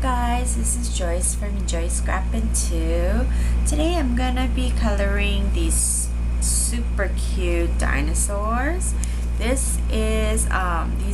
Guys, this is Joyce from Joyce Scrappin' 2. Today I'm gonna be coloring these super cute dinosaurs. These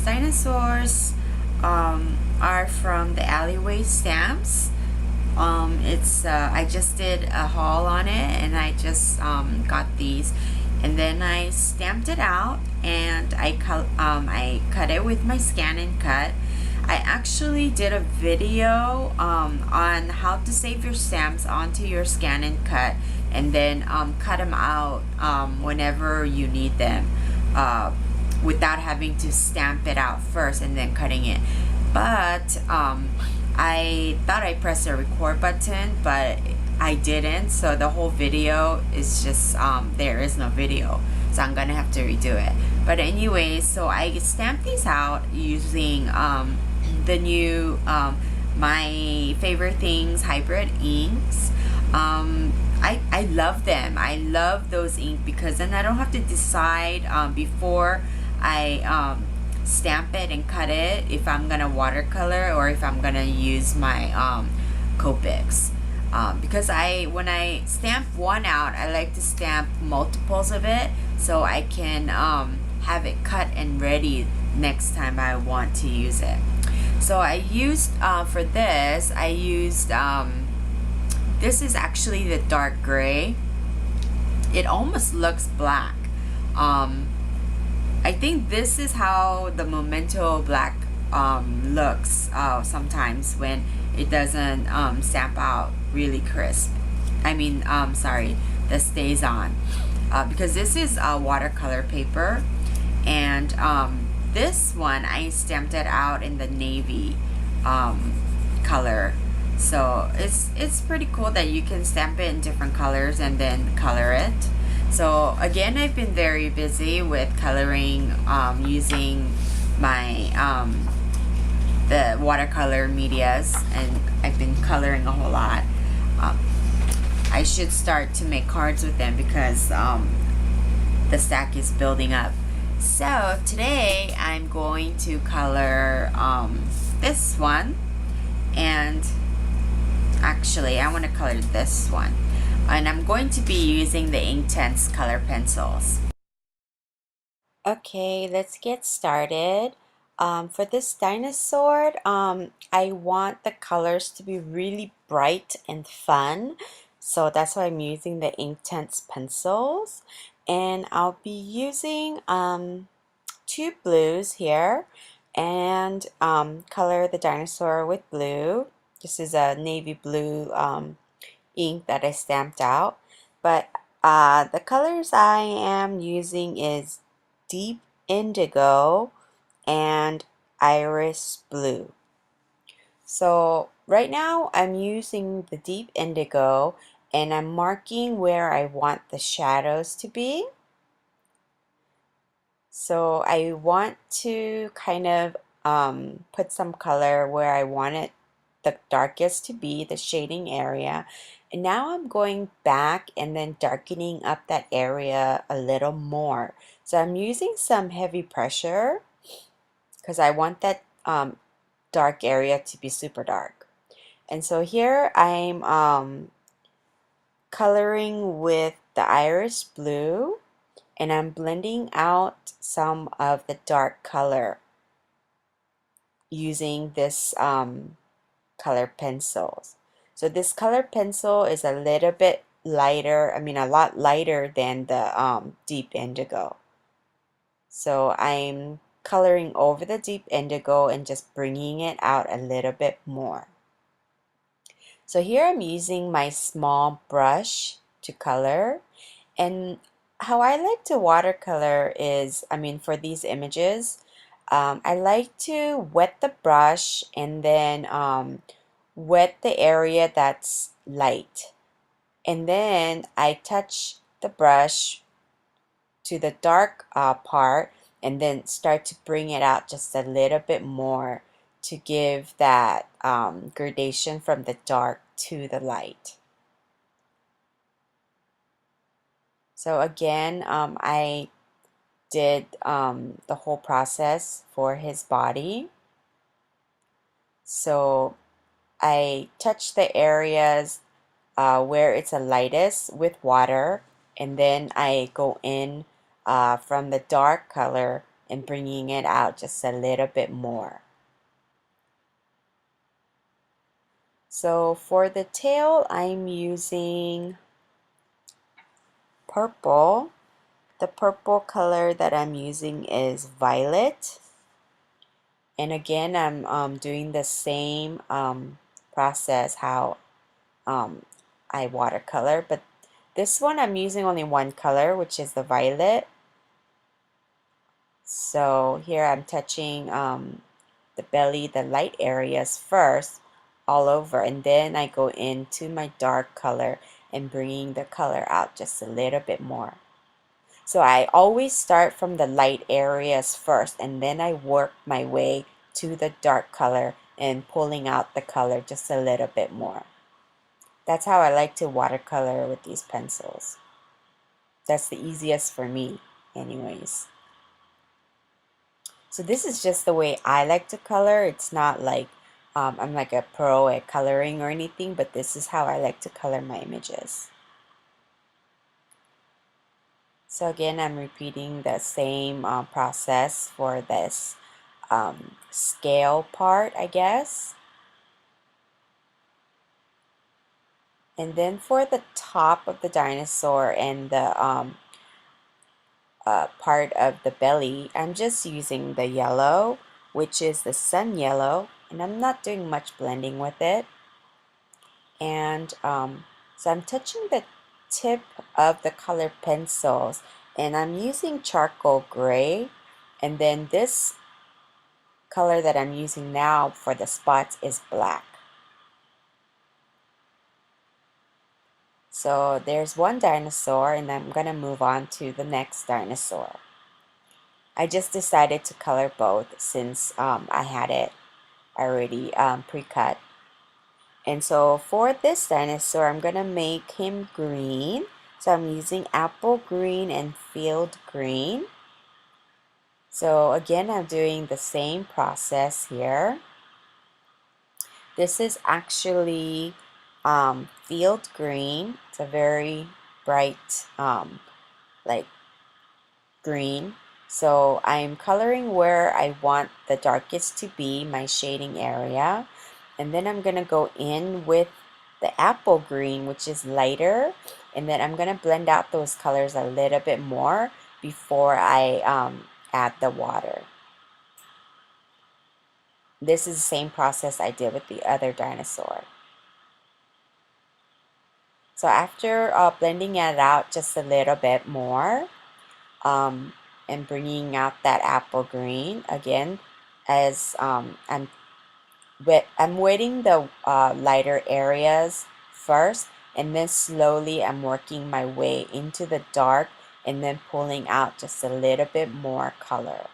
dinosaurs are from the Alleyway Stamps. I just did a haul on it, and I just got these, and then I stamped it out, and I cut it with my Scan and Cut. I actually did a video on how to save your stamps onto your Scan and Cut, and then cut them out whenever you need them, without having to stamp it out first and then cutting it. But I thought I pressed the record button, but I didn't, so the whole video is just there is no video, so I'm gonna have to redo it. But anyway, so I stamped these out using the new My Favorite Things hybrid inks. I love them. I love those ink because then I don't have to decide before I stamp it and cut it if I'm gonna watercolor or if I'm gonna use my Copics. Because when I stamp one out, I like to stamp multiples of it so I can have it cut and ready next time I want to use it. So I used for this, I used this is actually the dark gray. It almost looks black. I think this is how the Memento black looks sometimes when it doesn't stamp out really crisp. Sorry, the stays on, because this is watercolor paper, and this one I stamped it out in the navy color. So it's pretty cool that you can stamp it in different colors and then color it. So again, I've been very busy with coloring using my the watercolor medias, and I've been coloring a whole lot. I should start to make cards with them because the stack is building up. So today I'm going to color this one, and actually I want to color this one, and I'm going to be using the Inktense color pencils. Okay, let's get started. For this dinosaur, I want the colors to be really bright and fun, so that's why I'm using the Inktense pencils, and I'll be using two blues here, and color the dinosaur with blue. This is a navy blue ink that I stamped out, but the colors I am using is deep indigo and iris blue. So right now I'm using the deep indigo, and I'm marking where I want the shadows to be. So I want to kind of put some color where I want it the darkest to be, the shading area. And now I'm going back and then darkening up that area a little more. So I'm using some heavy pressure because I want that dark area to be super dark. And so here I'm coloring with the iris blue, and I'm blending out some of the dark color using this color pencils. So this color pencil is a little bit lighter, a lot lighter than the deep indigo. So I'm coloring over the deep indigo and just bringing it out a little bit more. So here I'm using my small brush to color, and how I like to watercolor is, for these images, I like to wet the brush and then wet the area that's light, and then I touch the brush to the dark part and then start to bring it out just a little bit more to give that gradation from the dark to the light. So again, I did the whole process for his body. So I touch the areas where it's the lightest with water, and then I go in from the dark color and bringing it out just a little bit more. So for the tail, I'm using purple. The purple color that I'm using is violet. And again, I'm doing the same process how I watercolor, but this one I'm using only one color, which is the violet. So here I'm touching the belly, the light areas first all over, and then I go into my dark color and bringing the color out just a little bit more. So I always start from the light areas first, and then I work my way to the dark color and pulling out the color just a little bit more. That's how I like to watercolor with these pencils. That's the easiest for me anyways. So this is just the way I like to color. It's not like I'm like a pro at coloring or anything, but this is how I like to color my images. So again, I'm repeating the same process for this scale part, I guess. And then for the top of the dinosaur and the part of the belly, I'm just using the yellow, which is the sun yellow, and I'm not doing much blending with it. And so I'm touching the tip of the colored pencils, and I'm using charcoal gray, and then this color that I'm using now for the spots is black. So there's one dinosaur, and I'm gonna move on to the next dinosaur. I just decided to color both since I had it already pre-cut. And so for this dinosaur, I'm gonna make him green. So I'm using apple green and field green. So again, I'm doing the same process here. This is actually field green. It's a very bright like green. So I'm coloring where I want the darkest to be, my shading area. And then I'm going to go in with the apple green, which is lighter. And then I'm going to blend out those colors a little bit more before I add the water. This is the same process I did with the other dinosaur. So after blending it out just a little bit more, and bringing out that apple green again, as I'm wetting the lighter areas first, and then slowly I'm working my way into the dark and then pulling out just a little bit more color.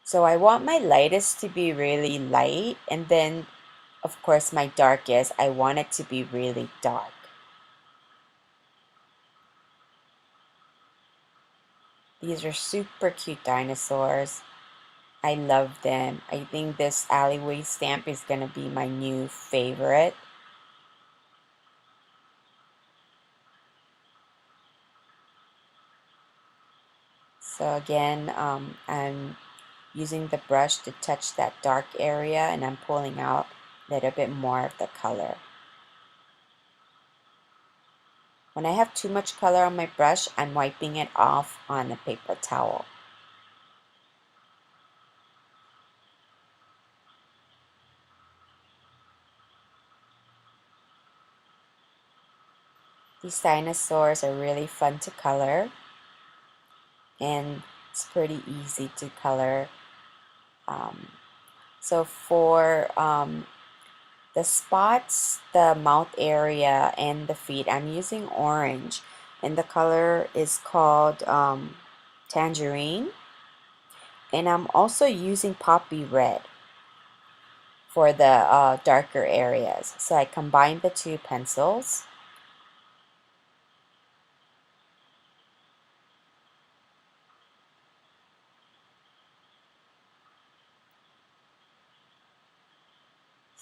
So I want my lightest to be really light, and then of course my darkest, I want it to be really dark. These are super cute dinosaurs. I love them. I think this alleyway stamp is going to be my new favorite. So again, I'm using the brush to touch that dark area, and I'm pulling out a little bit more of the color. When I have too much color on my brush, I'm wiping it off on a paper towel. These dinosaurs are really fun to color, and it's pretty easy to color. So for the spots, the mouth area, and the feet, I'm using orange, and the color is called tangerine. And I'm also using poppy red for the darker areas. So I combine the two pencils.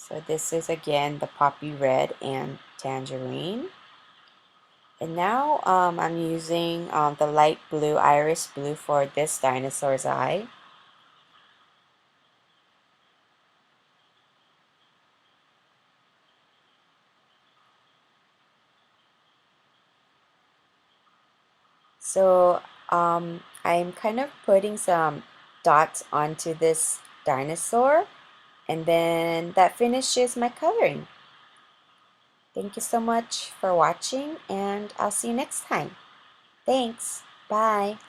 So this is again the poppy red and tangerine. And now I'm using the light blue, iris blue for this dinosaur's eye. So I'm kind of putting some dots onto this dinosaur, and then that finishes my coloring. Thank you so much for watching, and I'll see you next time. Thanks. Bye.